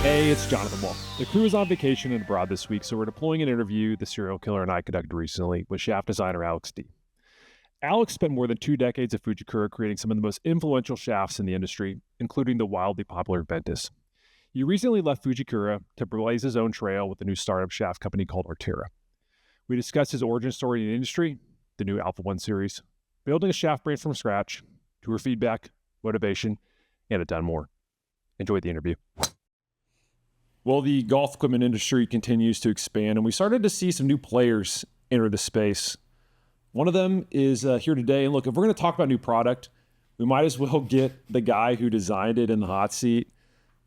Hey, it's Jonathan Wall. The crew is on vacation and abroad this week, so we're deploying an interview the serial killer and I conducted recently with shaft designer Alex D. Alex spent more than 2 decades at Fujikura creating some of the most influential shafts in the industry, including the wildly popular Ventus. He recently left Fujikura to blaze his own trail with a new startup shaft company called Tera. We discussed his origin story in the industry, the new Alpha 1 series, building a shaft brand from scratch, tour feedback, motivation, and a ton more. Enjoy the interview. Well, the golf equipment industry continues to expand, and we started to see some new players enter the space. One of them is here today. And look, if we're going to talk about new product, we might as well get the guy who designed it in the hot seat.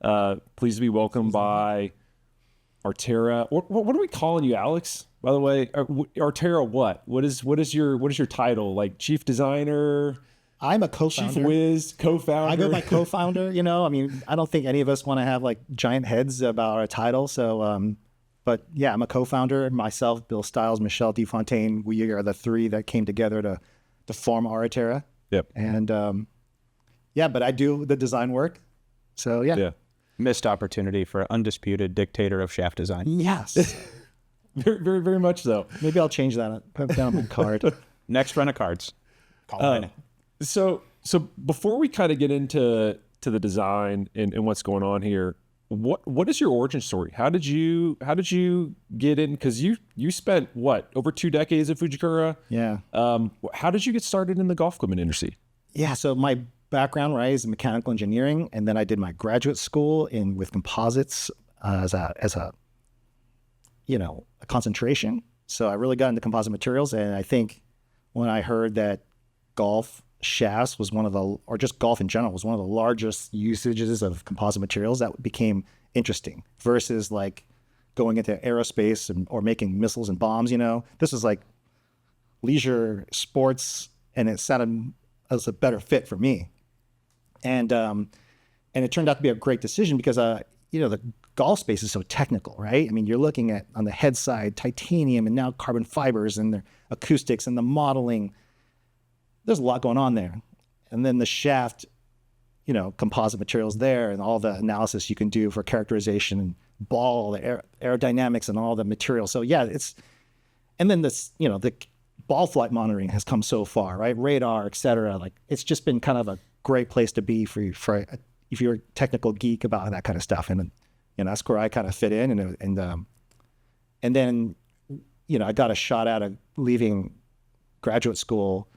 Pleased to be welcomed by Tera. What are we calling you, Alex? By the way, Tera, what? What is your title? Like chief designer? I'm a co-founder. Chief whiz, co-founder. I go by co-founder. I mean, I don't think any of us want to have like giant heads about our title. So, but yeah, I'm a co-founder. Myself, Bill Stiles, Michelle DeFontaine. We are the three that came together to form Tera. Yep. And yeah, but I do the design work. So yeah. Missed opportunity for an undisputed dictator of shaft design. Yes. Very, very, very much so. Maybe I'll change that. Put down a card. Next run of cards. Call it. So before we kind of get into the design and what's going on here, what is your origin story? How did you get in? Because you spent over 2 decades at Fujikura. Yeah. How did you get started in the golf equipment industry? Yeah. So my background, right, is in mechanical engineering, and then I did my graduate school with composites as a concentration. So I really got into composite materials, and I think when I heard that golf shafts was or just golf in general was one of the largest usages of composite materials, that became interesting versus like going into aerospace or making missiles and bombs. This was like leisure sports, and it sounded as a better fit for me. And it turned out to be a great decision because the golf space is so technical, right? I mean, you're looking at on the head side titanium and now carbon fibers and the acoustics and the modeling. There's a lot going on there. And then the shaft, composite materials there and all the analysis you can do for characterization and ball, the aerodynamics and all the materials. So yeah, and then this, the ball flight monitoring has come so far, right? Radar, et cetera. Like it's just been kind of a great place to be for if you're a technical geek about that kind of stuff. And that's where I kind of fit in. And then, I got a shot out of leaving graduate school.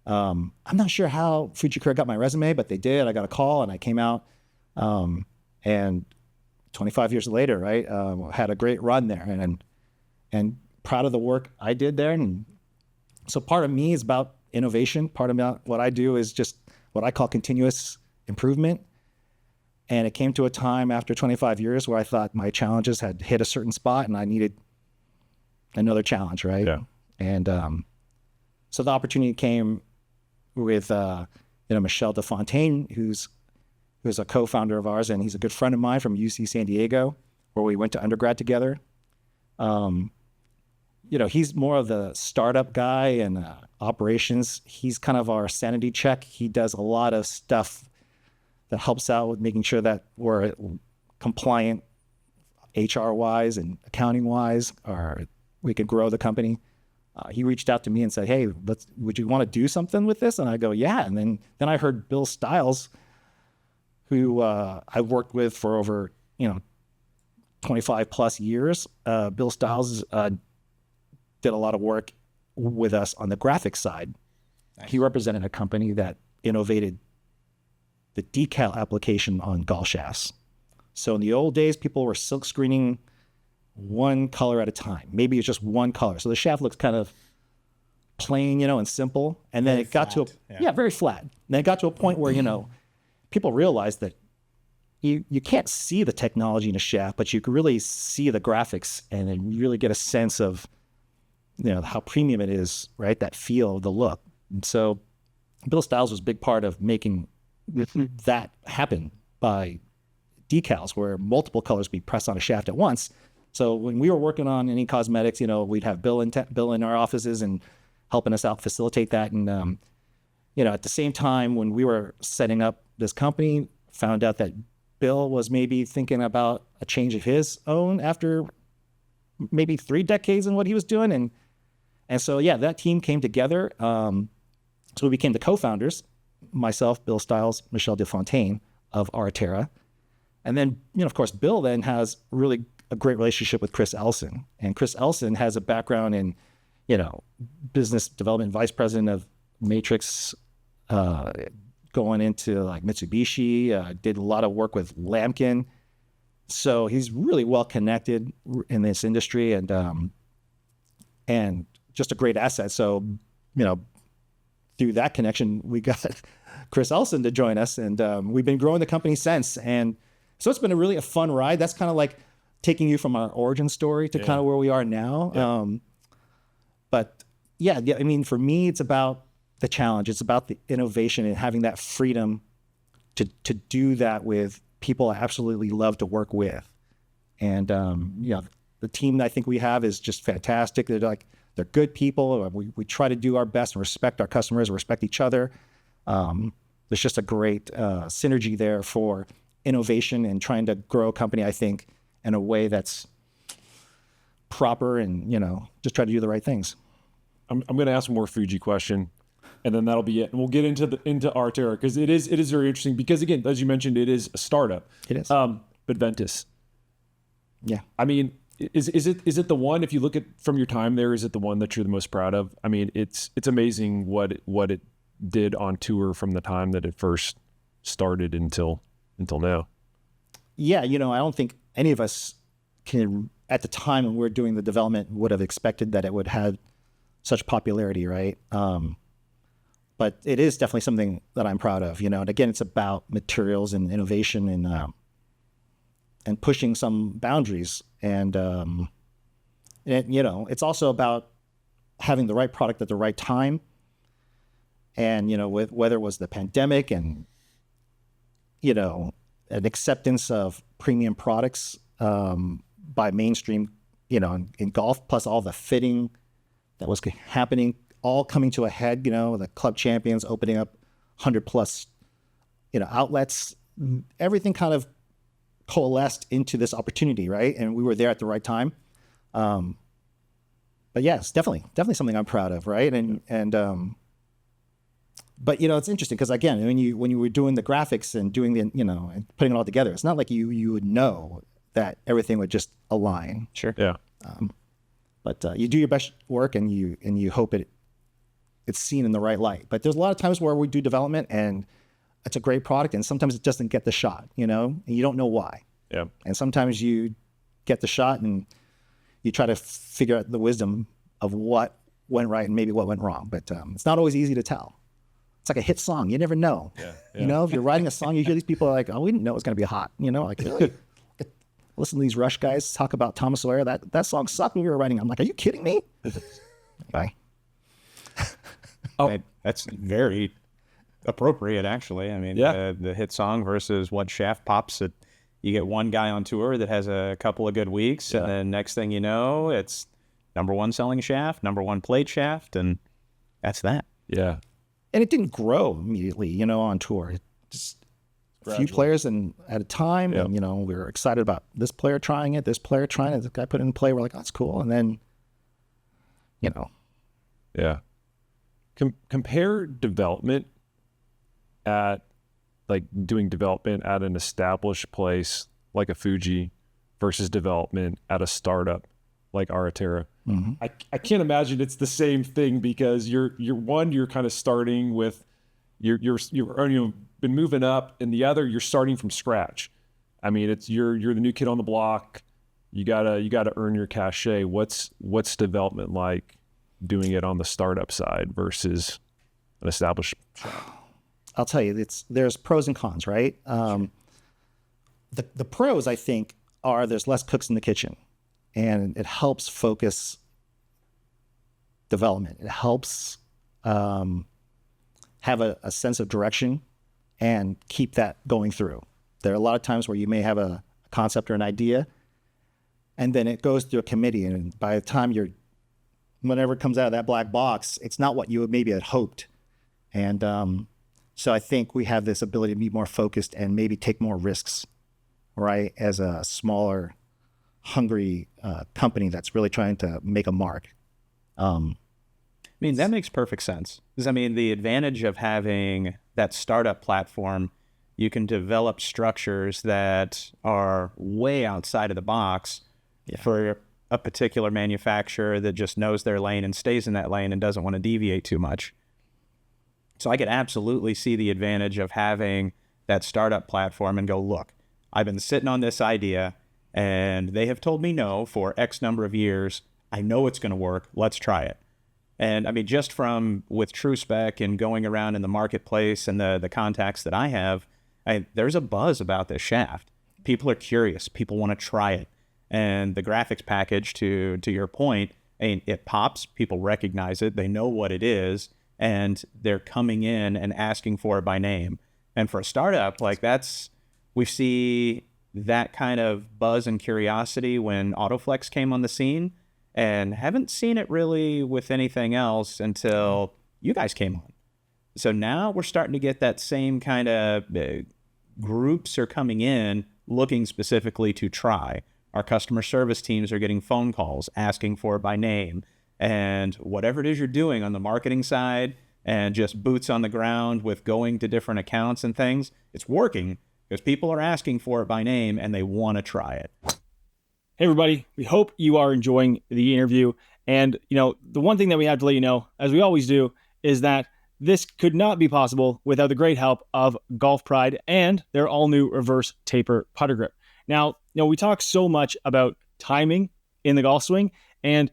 I'm not sure how Fujikura got my resume, but they did. I got a call and I came out, and 25 years later, right, had a great run there and proud of the work I did there. And so part of me is about innovation. Part of what I do is just what I call continuous improvement. And it came to a time after 25 years where I thought my challenges had hit a certain spot and I needed another challenge, right? Yeah. And so the opportunity came with Michelle DeFontaine, who's a co-founder of ours, and he's a good friend of mine from UC San Diego, where we went to undergrad together. He's more of the startup guy and operations. He's kind of our sanity check. He does a lot of stuff that helps out with making sure that we're compliant HR-wise and accounting-wise, or we could grow the company. He reached out to me and said, "Hey, would you want to do something with this?" And I go, "Yeah." And then I heard Bill Stiles, who I worked with for over 25 plus years. Bill Stiles did a lot of work with us on the graphics side. Nice. He represented a company that innovated the decal application on golf shafts. So in the old days, people were silk screening one color at a time. Maybe it's just one color. So the shaft looks kind of plain, and simple. And then it got to very flat. And then it got to a point where, people realized that you can't see the technology in a shaft, but you can really see the graphics and then really get a sense of, how premium it is, right? That feel, the look. And so Bill Stiles was a big part of making that happen by decals where multiple colors be pressed on a shaft at once. So when we were working on any cosmetics, we'd have Bill in our offices and helping us out facilitate that. And, at the same time, when we were setting up this company, found out that Bill was maybe thinking about a change of his own after maybe 3 decades in what he was doing. And so, yeah, that team came together. So we became the co-founders, myself, Bill Stiles, Michel DeFontaine of Tera. And then, of course, Bill then has really a great relationship with Chris Elson. And Chris Elson has a background in, business development, vice president of Matrix, going into like Mitsubishi, did a lot of work with Lamkin. So he's really well connected in this industry and just a great asset. So, through that connection, we got Chris Elson to join us, and we've been growing the company since. And so it's been a fun ride. That's kind of like taking you from our origin story to kind of where we are now. Yeah. But yeah, I mean, for me, it's about the challenge. It's about the innovation and having that freedom to do that with people I absolutely love to work with. And, the team that I think we have is just fantastic. They're good people. We try to do our best and respect our customers, respect each other. There's just a great synergy there for innovation and trying to grow a company, I think, in a way that's proper and, just try to do the right things. I'm going to ask one more Fuji question, and then that'll be it. And we'll get into Tera because it is very interesting because, again, as you mentioned, it is a startup. It is. But Ventus. Yeah. I mean, is it the one, if you look at from your time there, is it the one that you're the most proud of? I mean, it's amazing what it did on tour from the time that it first started until now. Yeah, I don't think any of us can, at the time when we were doing the development, would have expected that it would have such popularity, right? But it is definitely something that I'm proud of, and again, it's about materials and innovation and pushing some boundaries. And it's also about having the right product at the right time. And, with whether it was the pandemic and, an acceptance of premium products by mainstream, in golf, plus all the fitting that was happening, all coming to a head, the club champions opening up 100 plus, outlets, everything kind of coalesced into this opportunity, right? And we were there at the right time. But yes, definitely something I'm proud of, right? But it's interesting because again, when you were doing the graphics and doing the and putting it all together, it's not like you would know that everything would just align. Sure. Yeah. But you do your best work and you hope it's seen in the right light. But there's a lot of times where we do development and it's a great product and sometimes it doesn't get the shot, and you don't know why. Yeah. And sometimes you get the shot and you try to figure out the wisdom of what went right and maybe what went wrong. But it's not always easy to tell. It's like a hit song. You never know. Yeah. If you're writing a song, you hear these people are like, oh, we didn't know it was going to be hot. Like, really? Listen to these Rush guys talk about Thomas Sawyer. That song sucked when we were writing. I'm like, are you kidding me? Bye. That's very appropriate, actually. I mean, the hit song versus what shaft pops. You get one guy on tour that has a couple of good weeks, and then next thing you know, it's number one selling shaft, number one played shaft, and that's that. Yeah. And it didn't grow immediately, on tour. It just a few players at a time. Yep. And, we were excited about this player trying it, this player trying it. This guy put it in play. We're like, oh, that's cool. And then, Yeah. Compare development doing development at an established place like a Fuji versus development at a startup like Tera. Mm-hmm. I can't imagine it's the same thing because you're kind of starting with you're been moving up, and the other you're starting from scratch. I mean, it's you're the new kid on the block. You gotta earn your cachet. What's development like doing it on the startup side versus an established shop? I'll tell you, there's pros and cons, right? The pros, I think, are there's less cooks in the kitchen, and it helps focus development. It helps have a sense of direction and keep that going through. There are a lot of times where you may have a concept or an idea, and then it goes through a committee, and by the time whenever it comes out of that black box, it's not what you maybe had hoped. And so I think we have this ability to be more focused and maybe take more risks right? As a smaller, hungry company that's really trying to make a mark. I mean, that makes perfect sense. Because, I mean, the advantage of having that startup platform, you can develop structures that are way outside of the box for a particular manufacturer that just knows their lane and stays in that lane and doesn't want to deviate too much. So I could absolutely see the advantage of having that startup platform and go, look, I've been sitting on this idea and they have told me no for X number of years. I know it's going to work. Let's try it. And I mean, just from with TrueSpec and going around in the marketplace and the contacts that I have, there's a buzz about this shaft. People are curious. People want to try it. And the graphics package, to your point, it pops. People recognize it. They know what it is. And they're coming in and asking for it by name. And for a startup, like we see that kind of buzz and curiosity when Autoflex came on the scene, and haven't seen it really with anything else until you guys came on. So now we're starting to get that same kind of groups are coming in looking specifically to try. Our customer service teams are getting phone calls asking for it by name. And whatever it is you're doing on the marketing side and just boots on the ground with going to different accounts and things, it's working because people are asking for it by name and they want to try it. Hey, everybody. We hope you are enjoying the interview. And, the one thing that we have to let you know, as we always do, is that this could not be possible without the great help of Golf Pride and their all-new reverse taper putter grip. Now, we talk so much about timing in the golf swing, and,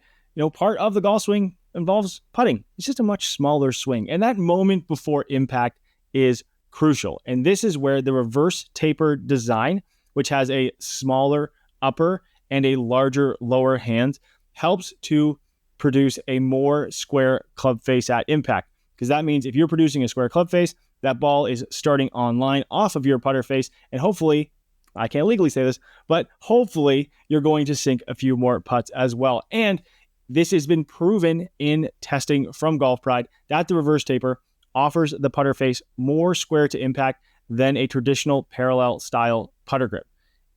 part of the golf swing involves putting. It's just a much smaller swing. And that moment before impact is crucial. And this is where the reverse taper design, which has a smaller upper and a larger lower hand, helps to produce a more square club face at impact. Because that means if you're producing a square club face, that ball is starting on line off of your putter face, and hopefully, I can't legally say this, but hopefully you're going to sink a few more putts as well. And this has been proven in testing from Golf Pride that the reverse taper offers the putter face more square to impact than a traditional parallel style putter grip.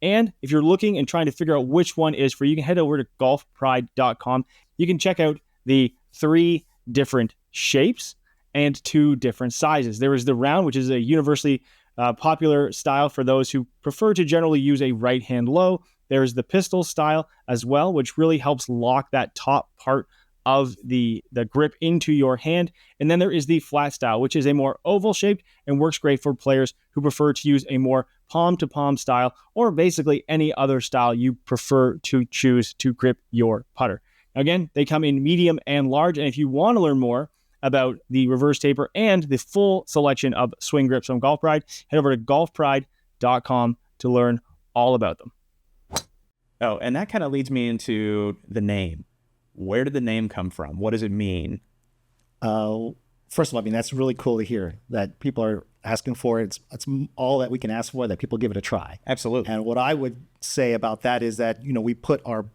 And if you're looking and trying to figure out which one is for you, you can head over to golfpride.com. You can check out the 3 different shapes and 2 different sizes. There is the round, which is a universally popular style for those who prefer to generally use a right hand low. There's the pistol style as well, which really helps lock that top part of the grip into your hand. And then there is the flat style, which is a more oval shaped and works great for players who prefer to use a more palm to palm style, or basically any other style you prefer to choose to grip your putter. Again, they come in medium and large. And if you want to learn more about the reverse taper and the full selection of swing grips from Golf Pride, head over to golfpride.com to learn all about them. Oh, and that kind of leads me into the name. Where did the name come from? What does it mean? First of all, I mean, that's really cool to hear that people are asking for it. It's all that we can ask for, that people give it a try. Absolutely. And what I would say about that is that, we put our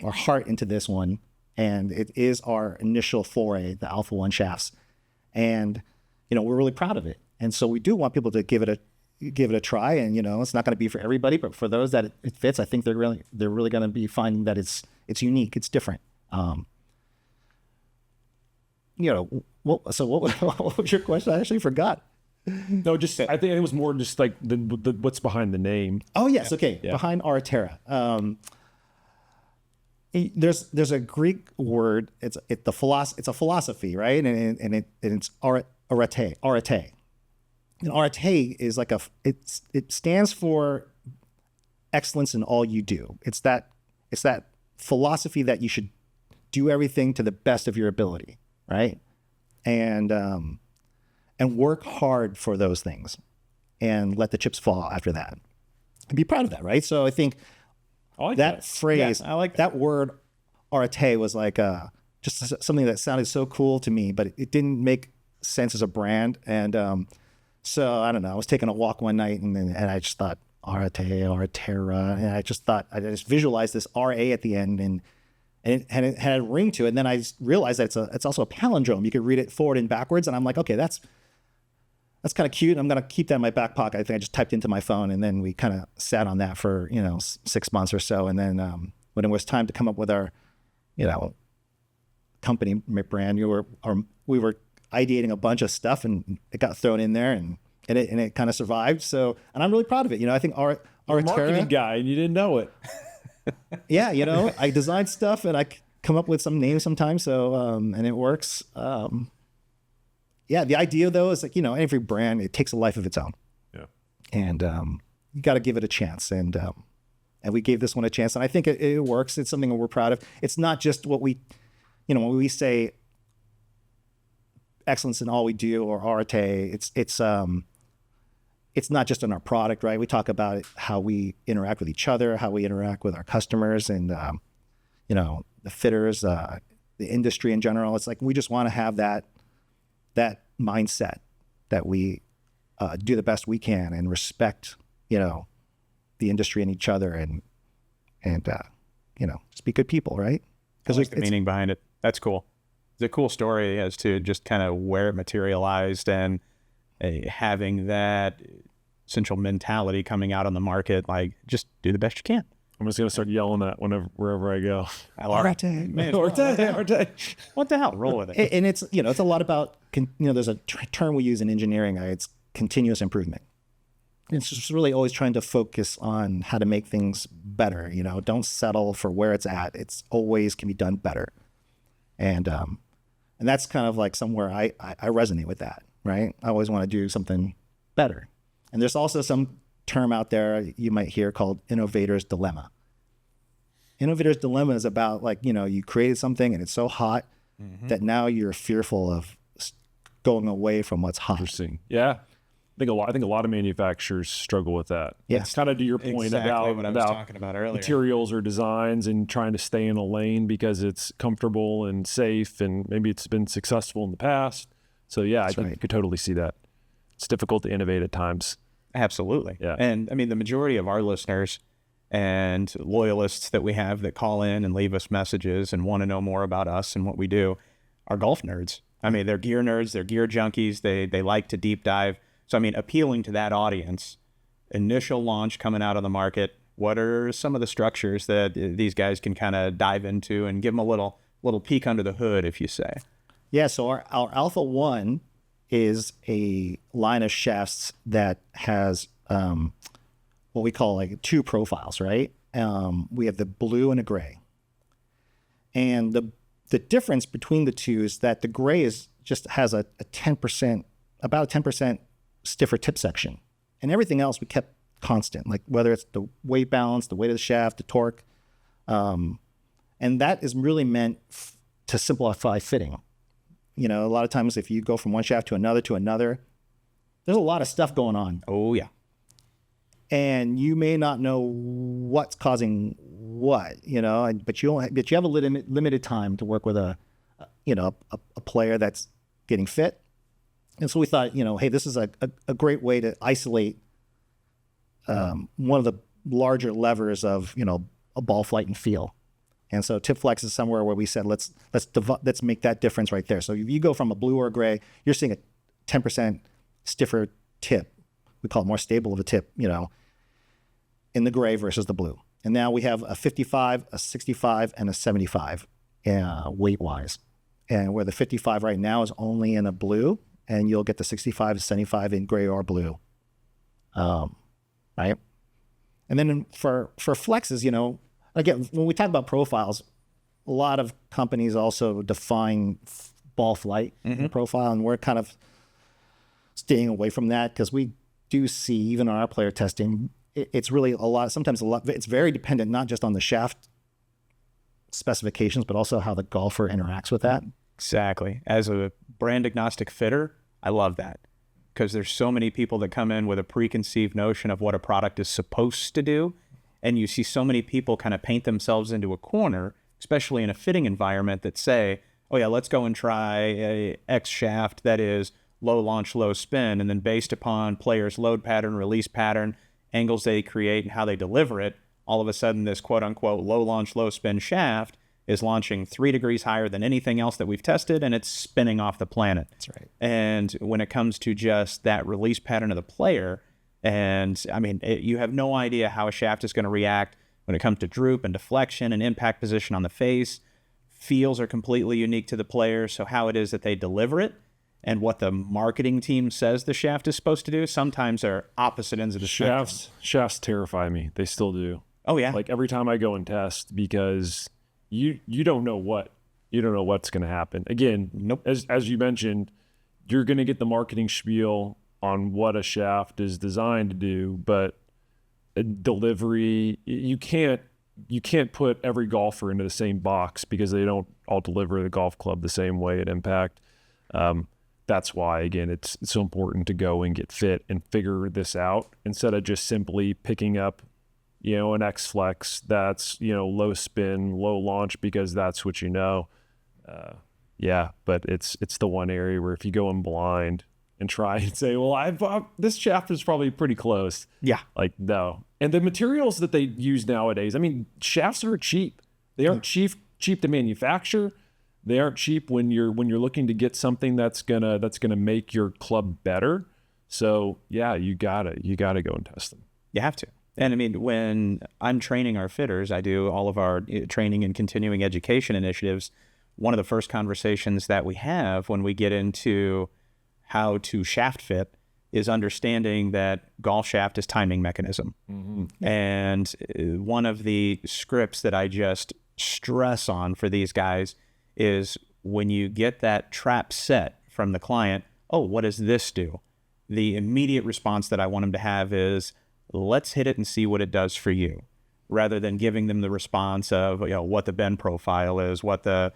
heart into this one, and it is our initial foray, the Alpha 1 shafts. And, we're really proud of it. And so we do want people to give it a try. And, it's not going to be for everybody, but for those that it fits, I think they're really going to be finding that it's unique, it's different. What was your question? I actually forgot. No, I think it was more just like the what's behind the name. Oh yes, okay. Yeah. Behind our Tera. There's a Greek word. It's a philosophy, right? And it's arete. And arete is like it stands for excellence in all you do. It's that philosophy that you should do everything to the best of your ability, right? And work hard for those things, and let the chips fall after that, and be proud of that, right? So I think that phrase, I like that word, arete, was like just something that sounded so cool to me, but it didn't make sense as a brand. And so I don't know. I was taking a walk one night, and I just thought arete or Tera, and I just visualized this RA at the end, and it had a ring to it. And then I realized that it's also a palindrome. You could read it forward and backwards, and I'm like, okay, that's kind of cute. I'm going to keep that in my back pocket. I think I just typed into my phone, and then we kind of sat on that for, 6 months or so. And then when it was time to come up with our, company brand, we were ideating a bunch of stuff, and it got thrown in there, and it kind of survived. So, and I'm really proud of it. I think our marketing Tera guy, and you didn't know it. Yeah, I design stuff, and I come up with some names sometimes. So, and it works. Yeah, the idea though is like, every brand, it takes a life of its own. Yeah. And you got to give it a chance. And we gave this one a chance, and I think it works. It's something that we're proud of. It's not just what we, when we say excellence in all we do or arte, it's not just in our product, right? We talk about how we interact with each other, how we interact with our customers, and the fitters, the industry in general. It's like we just want to have that mindset that we do the best we can and respect, the industry and each other, and just be good people, right? Because like the meaning behind it. That's cool. It's a cool story as to just kind of where it materialized, and having that essential mentality coming out on the market, like just do the best you can. I'm just gonna start yelling that wherever I go. Arte. Arte. What the hell? Roll with it. And it's it's a lot about there's a term we use in engineering. It's continuous improvement. It's just really always trying to focus on how to make things better. Don't settle for where it's at. It's always can be done better. And that's kind of like somewhere I resonate with that, right? I always want to do something better. And there's also some term out there you might hear called innovator's dilemma. Innovator's dilemma is about like, you created something and it's so hot that now you're fearful of going away from what's hot. Interesting. Yeah. I think a lot of manufacturers struggle with that. Yeah. It's kind of to your point exactly what I was talking about earlier. Materials or designs and trying to stay in a lane because it's comfortable and safe, and maybe it's been successful in the past. So yeah, I think you could totally see that. It's difficult to innovate at times. Absolutely. Yeah. And I mean, the majority of our listeners and loyalists that we have that call in and leave us messages and want to know more about us and what we do are golf nerds. I mean, they're gear nerds, they're gear junkies. They like to deep dive. So, I mean, appealing to that audience, initial launch coming out on the market, what are some of the structures that these guys can kind of dive into and give them a little peek under the hood, if you say? Yeah, so our Alpha 1 is a line of shafts that has what we call like two profiles, right? We have the blue and a gray. And the difference between the two is that the gray has a 10%, about a 10% stiffer tip section. And everything else we kept constant, like whether it's the weight balance, the weight of the shaft, the torque. And that is really meant to simplify fitting. A lot of times if you go from one shaft to another, there's a lot of stuff going on. Oh, yeah. And you may not know what's causing what, but you have a limited time to work with a player that's getting fit. And so we thought, hey, this is a great way to isolate one of the larger levers of, a ball flight and feel. And so tip flex is somewhere where we said, let's make that difference right there. So if you go from a blue or a gray, you're seeing a 10% stiffer tip. We call it more stable of a tip, in the gray versus the blue. And now we have a 55, a 65, and a 75 weight-wise. And where the 55 right now is only in a blue, and you'll get the 65 to 75 in gray or blue, right? And then for flexes, again, when we talk about profiles, a lot of companies also define ball flight profile, and we're kind of staying away from that because we do see, even on our player testing, it's really it's very dependent not just on the shaft specifications, but also how the golfer interacts with that. Exactly. As a brand agnostic fitter, I love that, because there's so many people that come in with a preconceived notion of what a product is supposed to do. And you see so many people kind of paint themselves into a corner, especially in a fitting environment, that say, oh yeah, let's go and try a X shaft that is low launch, low spin. And then based upon players' load pattern, release pattern, angles they create and how they deliver it, all of a sudden this quote unquote low launch, low spin shaft is launching 3 degrees higher than anything else that we've tested, and it's spinning off the planet. That's right. And when it comes to just that release pattern of the player, and I mean, you have no idea how a shaft is going to react when it comes to droop and deflection and impact position on the face. Feels are completely unique to the player, so how it is that they deliver it and what the marketing team says the shaft is supposed to do sometimes are opposite ends of the spectrum. Shafts terrify me. They still do. Oh yeah. Like every time I go and test, because you don't know what's going to happen. Again, Nope. as you mentioned, you're going to get the marketing spiel on what a shaft is designed to do, but a delivery, you can't put every golfer into the same box because they don't all deliver the golf club the same way at impact. That's why, again, it's so important to go and get fit and figure this out instead of just simply picking up, an X-Flex that's, low spin, low launch because that's what you know. But it's the one area where if you go in blind and try and say, well, this shaft is probably pretty close. Yeah. Like, no. And the materials that they use nowadays, I mean, shafts are cheap. They aren't cheap to manufacture. They aren't cheap when you're looking to get something that's gonna make your club better. So yeah, you gotta go and test them. You have to. And I mean, when I'm training our fitters, I do all of our training and continuing education initiatives. One of the first conversations that we have when we get into how to shaft fit is understanding that golf shaft is timing mechanism. Mm-hmm. And one of the scripts that I just stress on for these guys is when you get that trap set from the client, oh, what does this do? The immediate response that I want them to have is, let's hit it and see what it does for you, rather than giving them the response of, what the bend profile is, what the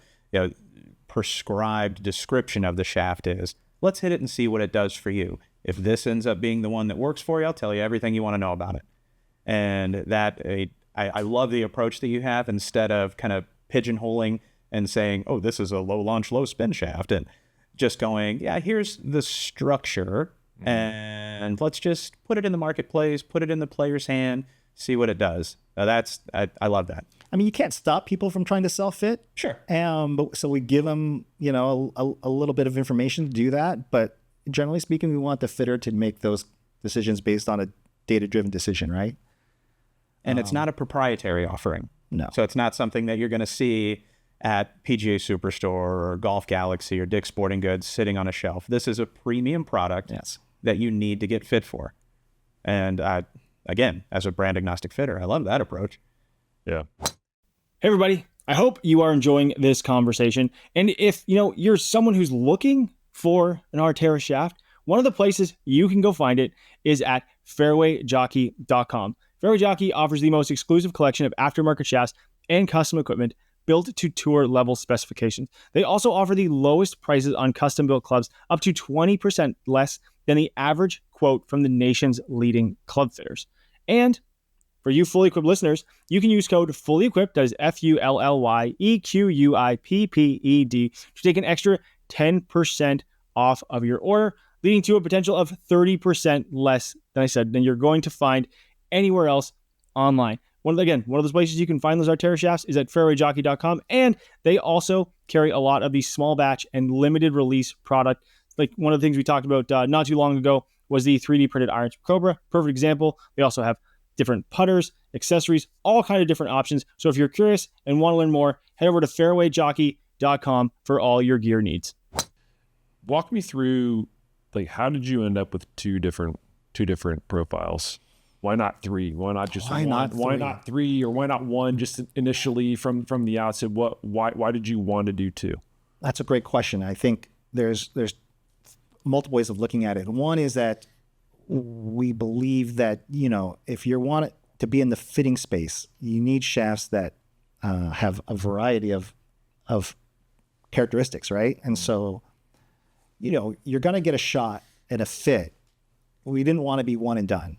prescribed description of the shaft is. Let's hit it and see what it does for you. If this ends up being the one that works for you, I'll tell you everything you want to know about it. And that I love the approach that you have, instead of kind of pigeonholing and saying, oh, this is a low launch, low spin shaft, and just going, yeah, here's the structure, and let's just put it in the marketplace, put it in the player's hand, see what it does. I love that. I mean, you can't stop people from trying to self-fit. Sure. But so we give them, a little bit of information to do that. But generally speaking, we want the fitter to make those decisions based on a data-driven decision, right? And it's not a proprietary offering. No. So it's not something that you're going to see at PGA Superstore or Golf Galaxy or Dick's Sporting Goods sitting on a shelf. This is a premium product that you need to get fit for. And again, as a brand agnostic fitter, I love that approach. Yeah. Hey, everybody. I hope you are enjoying this conversation. And if, you're someone who's looking for an Tera shaft, one of the places you can go find it is at fairwayjockey.com. Fairway Jockey offers the most exclusive collection of aftermarket shafts and custom equipment built to tour level specifications. They also offer the lowest prices on custom built clubs, up to 20% less than the average quote from the nation's leading club fitters. And for you fully equipped listeners, you can use code fully equipped, that is FULLYEQUIPPED, to take an extra 10% off of your order, leading to a potential of 30% less than you're going to find anywhere else online. One of those places you can find those Tera shafts is at fairwayjockey.com, and they also carry a lot of the small batch and limited release product. Like one of the things we talked about not too long ago was the 3D printed irons for Cobra. Perfect example. They also have different putters, accessories, all kind of different options. So if you're curious and want to learn more, head over to fairwayjockey.com for all your gear needs. Walk me through, how did you end up with two different profiles? Why not three? Why not just one? Why not three, or why not one just initially from the outset? Why did you want to do two? That's a great question. I think there's multiple ways of looking at it. One is that we believe that, if you want to be in the fitting space, you need shafts that have a variety of characteristics, right? And so, you're going to get a shot at a fit. We didn't want to be one and done.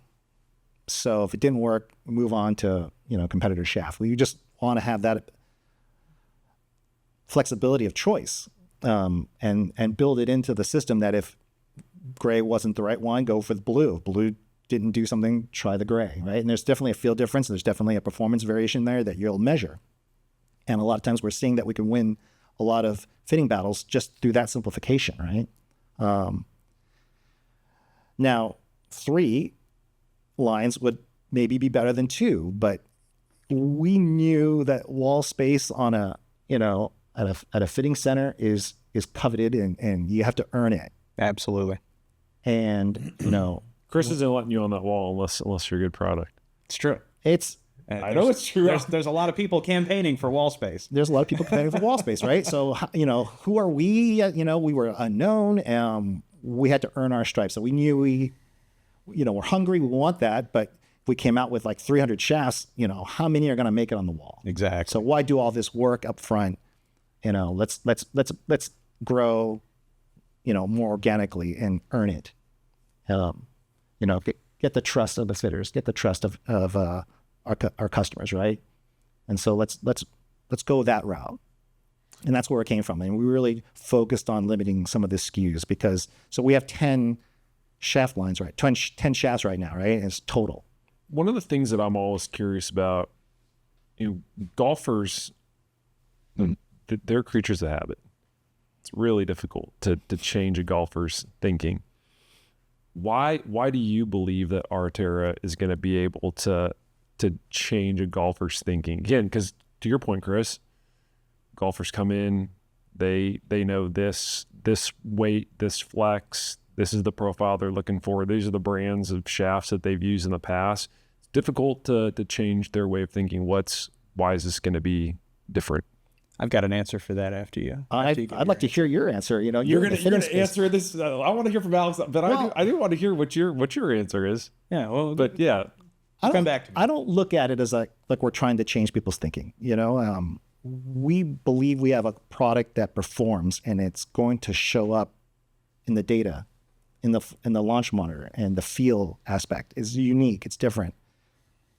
So if it didn't work, we move on to, competitor shaft. We just want to have that flexibility of choice, and build it into the system that if gray wasn't the right one, go for the blue. If blue didn't do something, try the gray, right? And there's definitely a feel difference. There's definitely a performance variation there that you'll measure. And a lot of times we're seeing that we can win a lot of fitting battles just through that simplification, right? Now, 3 lines would maybe be better than 2, but we knew that wall space on a, at a fitting center is coveted and you have to earn it. Absolutely. And, Chris isn't letting you on that wall unless you're a good product. It's true. I know it's true. There's a lot of people campaigning for wall space. There's a lot of people campaigning for wall space, right? So, who are we? We were unknown. We had to earn our stripes. So we knew we're hungry. We want that. But if we came out with like 300 shafts, how many are going to make it on the wall? Exactly. So why do all this work up front? Let's grow, more organically and earn it. Get the trust of the fitters, get the trust of our customers, right? And so let's go that route. And that's where it came from. And we really focused on limiting some of the SKUs so we have 10 shaft lines, right? 10 shafts right now, right? It's total. One of the things that I'm always curious about, golfers, they're creatures of habit. It's really difficult to change a golfer's thinking. Why do you believe that our Tera is going to be able to change a golfer's thinking? Again, because to your point, Chris, golfers come in, they know this weight, this flex, this is the profile they're looking for. These are the brands of shafts that they've used in the past. It's difficult to change their way of thinking. Why is this going to be different? I've got an answer for that after you. I'd like to hear your answer. You're going to answer this. I want to hear from Alex, but I do want to hear what your answer is. Yeah. Well, but yeah, come back to me. I don't look at it as like we're trying to change people's thinking. We believe we have a product that performs, and it's going to show up in the data, in the launch monitor, and the feel aspect is unique. It's different.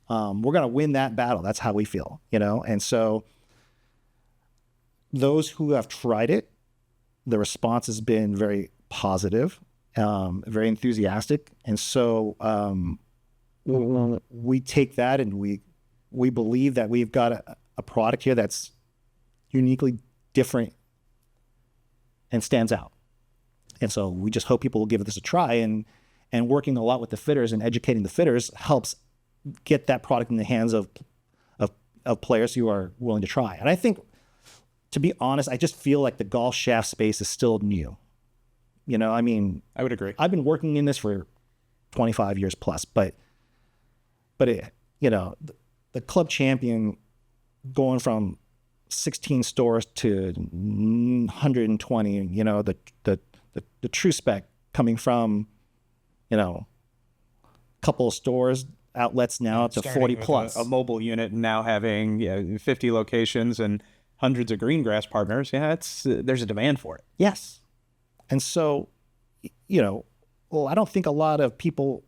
We're going to win that battle. That's how we feel. And so. Those who have tried it, the response has been very positive, very enthusiastic. And so we take that and we believe that we've got a product here that's uniquely different and stands out. And so we just hope people will give this a try, and working a lot with the fitters and educating the fitters helps get that product in the hands of players who are willing to try. And I think, to be honest, I just feel like the golf shaft space is still new. I would agree. I've been working in this for 25 years plus, but the club champion going from 16 stores to 120, the true spec coming from, a couple of stores, outlets now to 40 plus. A mobile unit now having 50 locations and hundreds of green grass partners. Yeah, there's a demand for it. Yes. And so, I don't think a lot of people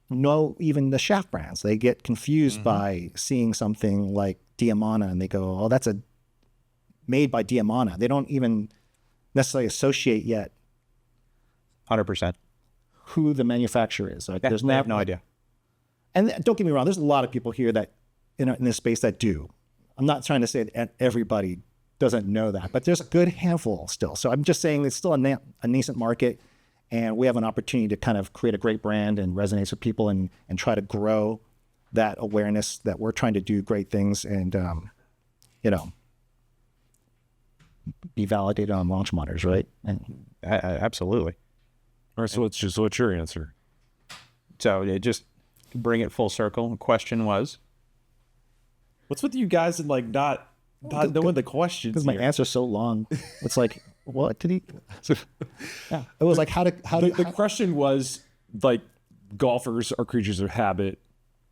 know even the shaft brands. They get confused by seeing something like Diamana and they go, oh, that's made by Diamana. They don't even necessarily associate yet 100% who the manufacturer is. Like, they have no idea. And don't get me wrong, there's a lot of people here that in this space that do. I'm not trying to say that everybody doesn't know that, but there's a good handful still. So I'm just saying it's still a nascent market, and we have an opportunity to kind of create a great brand and resonate with people and try to grow that awareness that we're trying to do great things and, be validated on launch monitors, right? And absolutely. All right, so what's your answer? So just bring it full circle. The question was, what's with you guys and not knowing the questions? Because my answer's so long. It's like, what did he? Yeah. It was like, the question was like, golfers are creatures of habit.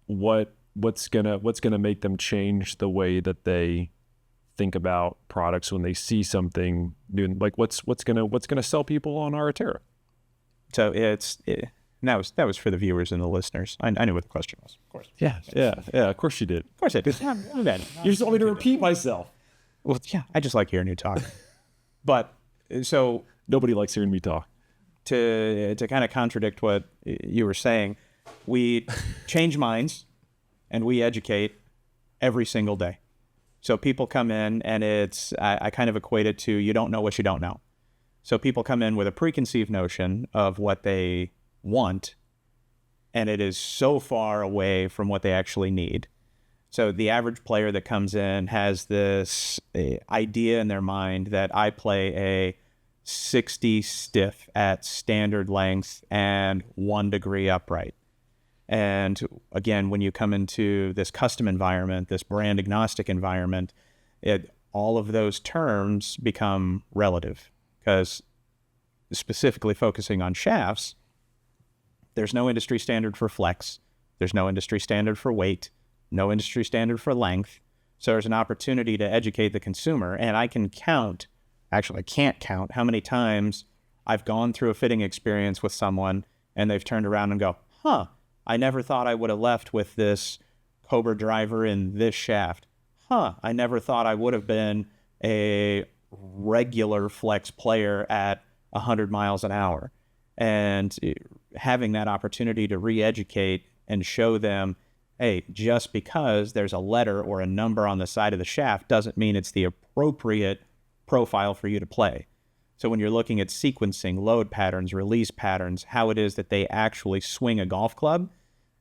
What's gonna make them change the way that they think about products when they see something new? Like what's gonna sell people on our Tera? So that was for the viewers and the listeners. I knew what the question was, of course. Yeah. Of course you did. Of course I did. You just want me to repeat myself. Well, yeah, I just like hearing you talk. But so nobody likes hearing me talk. To kind of contradict what you were saying, we change minds and we educate every single day. So people come in and I kind of equate it to you don't know what you don't know. So people come in with a preconceived notion of what they want, and it is so far away from what they actually need. So the average player that comes in has this idea in their mind that I play a 60 stiff at standard length and 1 degree upright. And again, when you come into this custom environment, this brand agnostic environment, all of those terms become relative, because specifically focusing on shafts, there's no industry standard for flex. There's no industry standard for weight, no industry standard for length. So there's an opportunity to educate the consumer. And I can't count how many times I've gone through a fitting experience with someone and they've turned around and go, I never thought I would have left with this Cobra driver in this shaft. I never thought I would have been a regular flex player at 100 miles an hour. And having that opportunity to re-educate and show them, hey, just because there's a letter or a number on the side of the shaft doesn't mean it's the appropriate profile for you to play. So when you're looking at sequencing, load patterns, release patterns, how it is that they actually swing a golf club,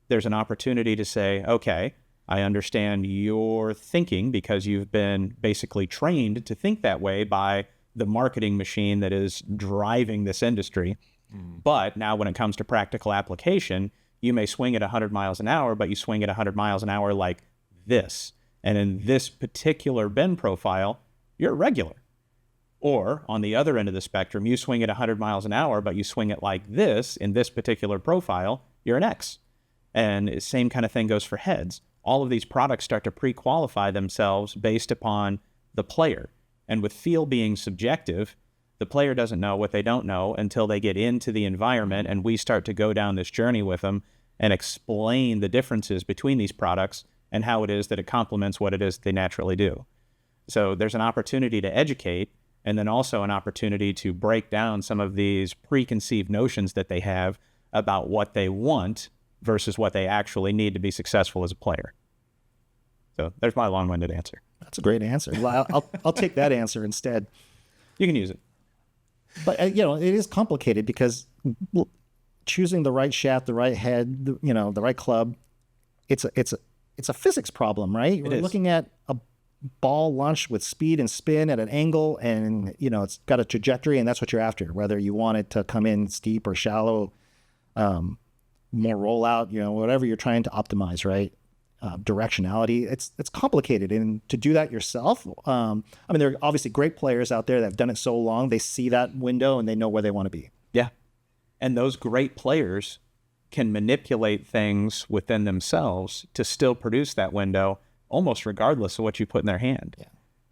there's an opportunity to say, okay, I understand your thinking because you've been basically trained to think that way by the marketing machine that is driving this industry. But now when it comes to practical application, you may swing at 100 miles an hour, but you swing at 100 miles an hour like this. And in this particular bend profile, you're regular. Or on the other end of the spectrum, you swing at 100 miles an hour, but you swing it like this in this particular profile, you're an X. And same kind of thing goes for heads. All of these products start to pre-qualify themselves based upon the player. And with feel being subjective, the player doesn't know what they don't know until they get into the environment, and we start to go down this journey with them and explain the differences between these products and how it is that it complements what it is they naturally do. So there's an opportunity to educate, and then also an opportunity to break down some of these preconceived notions that they have about what they want versus what they actually need to be successful as a player. So there's my long-winded answer. That's a great answer. Well, I'll take that answer instead. You can use it. But it is complicated because choosing the right shaft, the right head, the right club, it's a physics problem, right? We're looking at a ball launched with speed and spin at an angle, and it's got a trajectory, and that's what you're after. Whether you want it to come in steep or shallow, more rollout, whatever you're trying to optimize, right? Directionality. It's complicated, and to do that yourself, there are obviously great players out there that have done it so long, they see that window and they know where they want to be. Yeah. And those great players can manipulate things within themselves to still produce that window almost regardless of what you put in their hand. Yeah.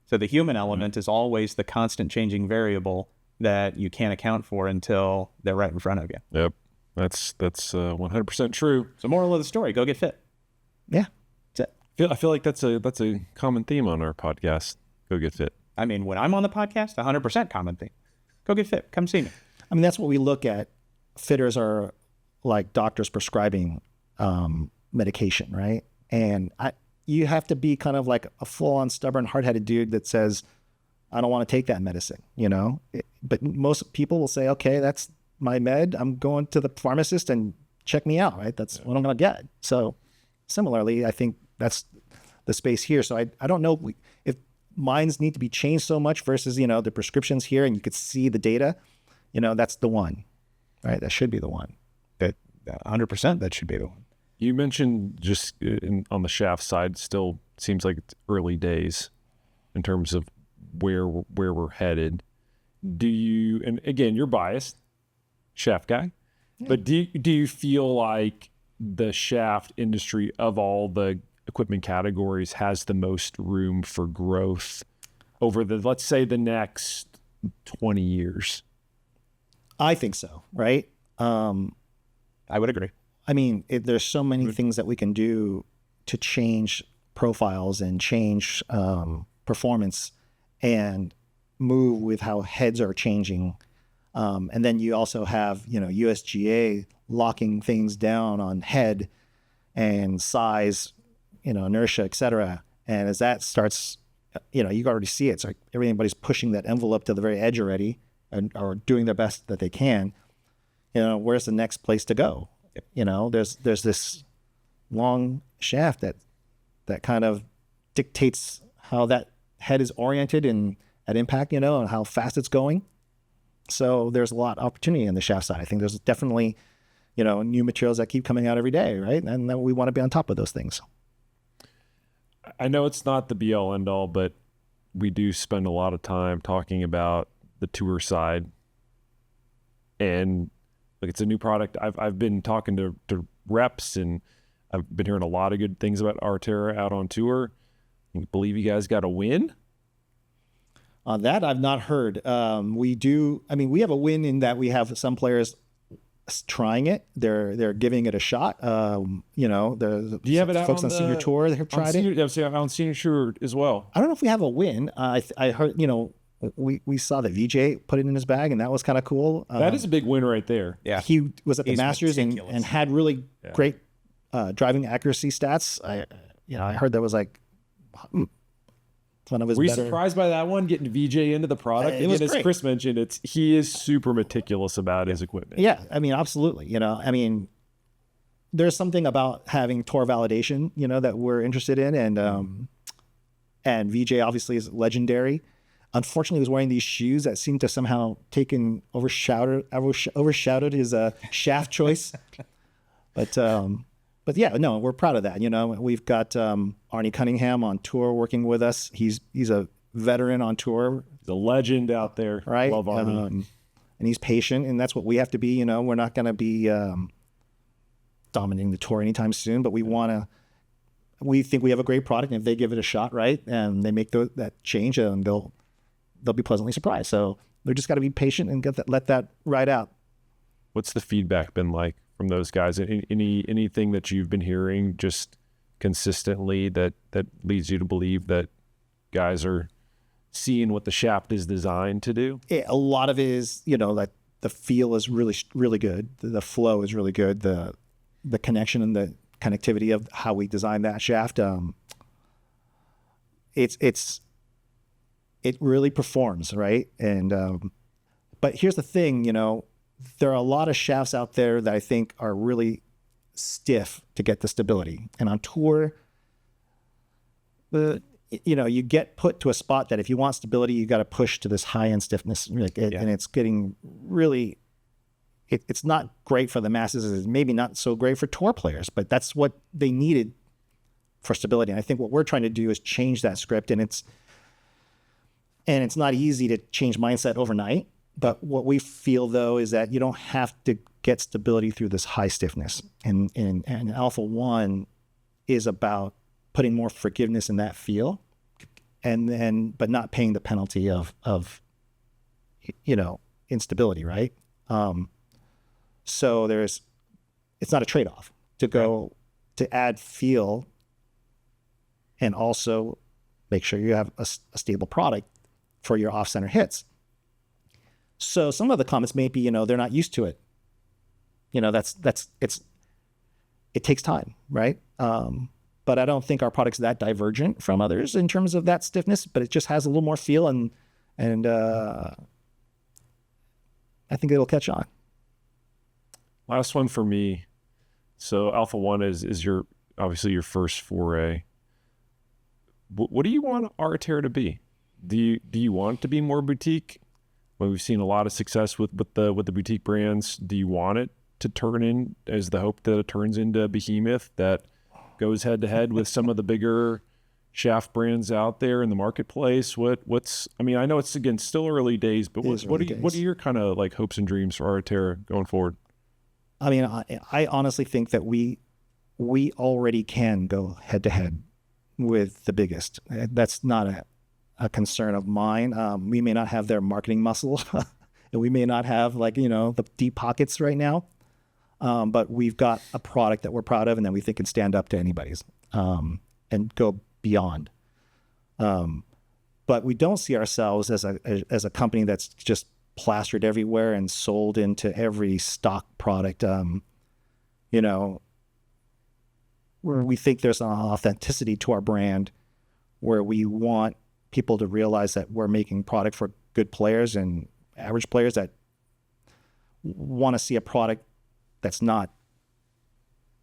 So the human element is always the constant changing variable that you can't account for until they're right in front of you. Yep. That's 100% true. So moral of the story, go get fit. Yeah. I feel like that's a common theme on our podcast. Go get fit. I mean, when I'm on the podcast, 100% common theme. Go get fit. Come see me. That's what we look at. Fitters are like doctors prescribing medication, right? And you have to be kind of like a full-on stubborn, hard-headed dude that says, I don't want to take that medicine, But most people will say, okay, that's my med. I'm going to the pharmacist and check me out, right? That's what I'm going to get. So similarly, I think that's the space here. So I don't know if minds need to be changed so much versus, the prescriptions here, and you could see the data, that's the one, right? That should be the one. That 100%, that should be the one. You mentioned just on the shaft side, still seems like it's early days in terms of where we're headed. Do you, and again, you're biased, shaft guy, but do you feel like the shaft industry of all the equipment categories has the most room for growth over let's say the next 20 years? I think so, right? I would agree. There's so many things that we can do to change profiles and change performance and move with how heads are changing. And then you also have, USGA locking things down on head and size, inertia, et cetera. And as that starts you already see it. It's like everybody's pushing that envelope to the very edge already, or doing their best that they can. Where's the next place to go? There's this long shaft that kind of dictates how that head is oriented and at impact, and how fast it's going. So there's a lot of opportunity in the shaft side. I think there's definitely, new materials that keep coming out every day, right? And then we want to be on top of those things. I know it's not the be all end all, but we do spend a lot of time talking about the tour side. And look, it's a new product. I've been talking to reps, and I've been hearing a lot of good things about our Tera out on tour. I believe you guys got a win. On that, I've not heard. We have a win in that we have some players trying it. They're giving it a shot. Do you have it out folks on Senior Tour that have tried it? On Senior Tour as well. I don't know if we have a win. I heard, we saw that VJ put it in his bag, and that was kind of cool. That is a big win right there. Yeah. He was at the Masters and had really great driving accuracy stats. I heard that was like one of his Were you better. surprised by that one, getting VJ into the product? It was Again, as great. Chris mentioned, he is super meticulous about his equipment. Yeah, absolutely. There's something about having tour validation, that we're interested in, and VJ obviously is legendary. Unfortunately, he was wearing these shoes that seemed to somehow overshadowed his shaft choice. But yeah, no, we're proud of that. We've got Arnie Cunningham on tour working with us. He's a veteran on tour. He's a legend out there. Right. Love Arnie. And he's patient, and that's what we have to be. We're not going to be dominating the tour anytime soon, but we think we have a great product, and if they give it a shot, right, and they make that change, they'll be pleasantly surprised. So we just got to be patient and let that ride out. What's the feedback been like from those guys? Anything that you've been hearing just consistently that leads you to believe that guys are seeing what the shaft is designed to do? A lot of it is, like the feel is really, really good. The flow is really good. The connection and the connectivity of how we design that shaft. It really performs, right? And but here's the thing, there are a lot of shafts out there that I think are really stiff to get the stability. And on tour, you get put to a spot that if you want stability, you got to push to this high end stiffness, and it's getting really. It's not great for the masses. It's maybe not so great for tour players, but that's what they needed for stability. And I think what we're trying to do is change that script, and it's not easy to change mindset overnight. But what we feel, though, is that you don't have to get stability through this high stiffness. And Alpha One is about putting more forgiveness in that feel, but not paying the penalty of instability, right? So it's not a trade-off to add feel and also make sure you have a stable product for your off-center hits. So some of the comments may be, they're not used to it. It takes time, right? But I don't think our product's that divergent from others in terms of that stiffness, but it just has a little more feel, and I think it'll catch on. Last one for me. So Alpha One is obviously your first foray. What do you want our Tera to be? Do you want it to be more boutique? When we've seen a lot of success with the boutique brands, do you want it to turn in as the hope that it turns into a behemoth that goes head to head with some of the bigger shaft brands out there in the marketplace? I know it's again still early days, but what are your kind of like hopes and dreams for our Tera going forward? I honestly think that we already can go head to head with the biggest. That's not a concern of mine. We may not have their marketing muscle and we may not have the deep pockets right now. But we've got a product that we're proud of and that we think can stand up to anybody's and go beyond. But we don't see ourselves as a company that's just plastered everywhere and sold into every stock product. Where we think there's an authenticity to our brand, where we want people to realize that we're making product for good players and average players that want to see a product that's not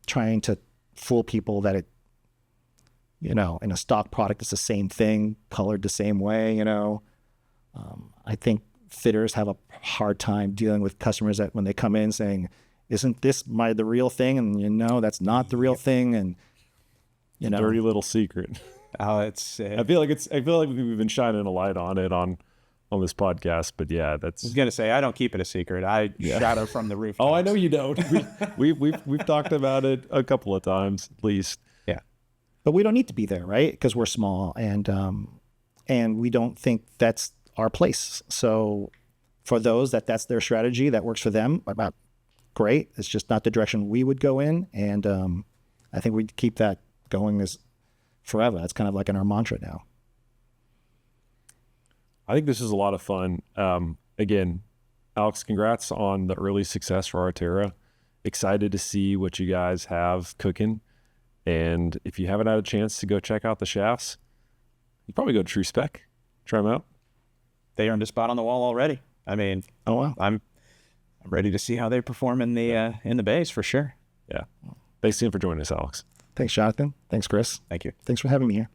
trying to fool people that it, in a stock product, it's the same thing, colored the same way, I think fitters have a hard time dealing with customers that when they come in saying, isn't this the real thing? And that's not the real thing. And, dirty little secret. Oh, it's. I feel like we've been shining a light on it on this podcast, but yeah, that's. I was gonna say I don't keep it a secret. I shadow from the roof. Oh, I know you don't. We've talked about it a couple of times at least. Yeah, but we don't need to be there, right? Because we're small, and we don't think that's our place. So for those that's their strategy that works for them, about great. It's just not the direction we would go in, and I think we'd keep that going as forever. That's kind of like in our mantra now. I think this is a lot of fun. Again, Alex, congrats on the early success for our Tera. Excited to see what you guys have cooking. And if you haven't had a chance to go check out the shafts, you probably go to True Spec. Try them out. They earned a spot on the wall already. I mean, oh wow, I'm ready to see how they perform in the base for sure. Yeah. Thanks again for joining us, Alex. Thanks, Jonathan. Thanks, Chris. Thank you. Thanks for having me here.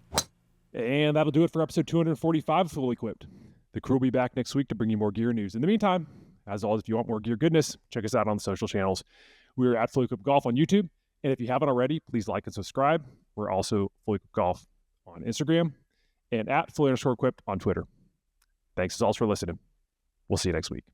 And that'll do it for episode 245 of Fully Equipped. The crew will be back next week to bring you more gear news. In the meantime, as always, if you want more gear goodness, check us out on the social channels. We're at Fully Equipped Golf on YouTube. And if you haven't already, please like and subscribe. We're also Fully Equipped Golf on Instagram and at Fully_Equipped on Twitter. Thanks as always for listening. We'll see you next week.